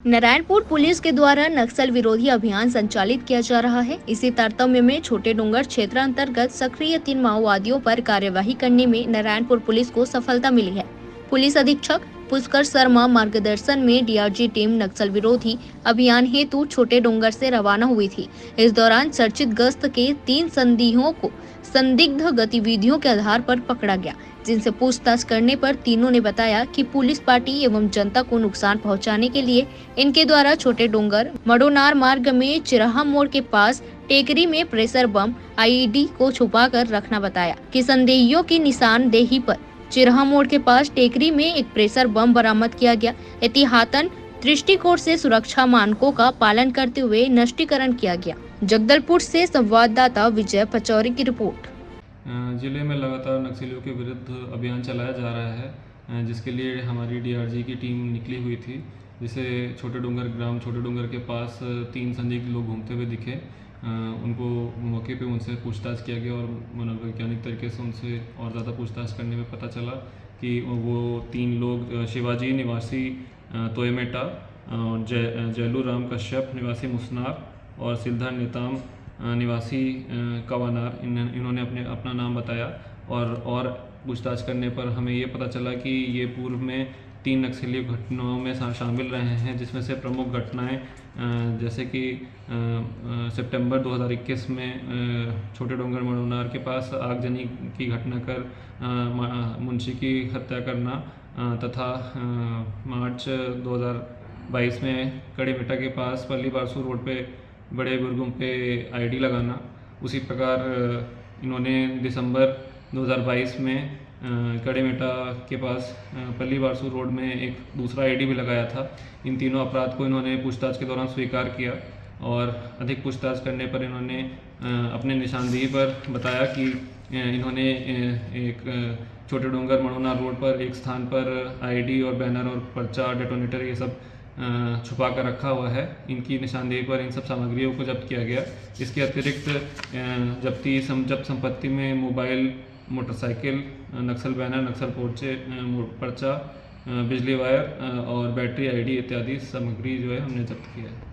Narayanpur police के द्वारा नक्सल विरोधी अभियान संचालित किया जा रहा है। इसी तारतम्य में छोटे डूंगर क्षेत्र अंतर्गत सक्रिय 3 माओवादियों पर कार्यवाही करने में नारायणपुर पुलिस को सफलता मिली है। पुलिस अधीक्षक पुष्कर शर्मा मार्गदर्शन में डीआरजी टीम नक्सल विरोधी अभियान हेतु छोटे डूंगर से रवाना हुई थी। इस दौरान चर्चित गश्त के 3 संदिग्धों को संदिग्ध गतिविधियों के आधार पर पकड़ा गया, जिनसे पूछताछ करने पर तीनों ने बताया कि पुलिस पार्टी एवं जनता को नुकसान पहुंचाने के लिए इनके द्वारा छोटे डूंगर मडोनार मार्ग में चिराहा मोड़ के पास टेकरी में प्रेशर बम आईईडी को छुपाकर रखना बताया कि संदेहियों की निशानदेही पर चिराहा मोड़ के पास टेकरी में एक प्रेशर बम बरामद किया गया। एहतियातन दृष्टिकोण से सुरक्षा मानकों का पालन करते हुए नष्टीकरण किया गया। जगदलपुर से संवाददाता विजय पचौरी की रिपोर्ट। जिले में लगातार नक्सलियों के विरुद्ध अभियान चलाया जा रहा है, जिसके लिए हमारी डीआरजी की टीम निकली हुई थी। जिसे छोटे डूंगर के पास 3 संदिग्ध लोग घूमते हुए दिखे। उनको मौके पे उनसे पूछताछ किया गया और मनोवैज्ञानिक तरीके से उनसे और ज़्यादा पूछताछ करने में पता चला कि वो 3 लोग शिवाजी निवासी तोयमेटा, जैलू राम कश्यप निवासी मुसनार और सिद्धार्थ नेताम निवासी कवानार, इन्होंने अपना नाम बताया। और पूछताछ करने पर हमें ये पता चला कि ये पूर्व में 3 नक्सली घटनाओं में शामिल रहे हैं, जिसमें से प्रमुख घटनाएं जैसे कि सितंबर 2021 में छोटे डूंगर मडोनार के पास आगजनी की घटना कर मुंशी की हत्या करना तथा मार्च 2022 में कड़ीमेटा के पास पल्ली बारसू रोड पे बड़े बुर्गुम पे आईडी लगाना। उसी प्रकार इन्होंने दिसंबर 2022 में कड़ीमेटा के पास पल्ली बारसू रोड में एक दूसरा आईडी भी लगाया था। इन तीनों अपराध को इन्होंने पूछताछ के दौरान स्वीकार किया और अधिक पूछताछ करने पर इन्होंने अपने निशानदेही पर बताया कि इन्होंने एक छोटे डूंगर मडोनार रोड पर एक स्थान पर आईडी और बैनर और पर्चा डेटोनेटर ये सब छुपा कर रखा हुआ है। इनकी निशानदेही पर इन सब सामग्रियों को जब्त किया गया। इसके अतिरिक्त जब्त संपत्ति में मोबाइल, मोटरसाइकिल, नक्सल बैनर, नक्सल पर्चा, बिजली वायर और बैटरी आईडी इत्यादि सामग्री जो है हमने जब्त किया है।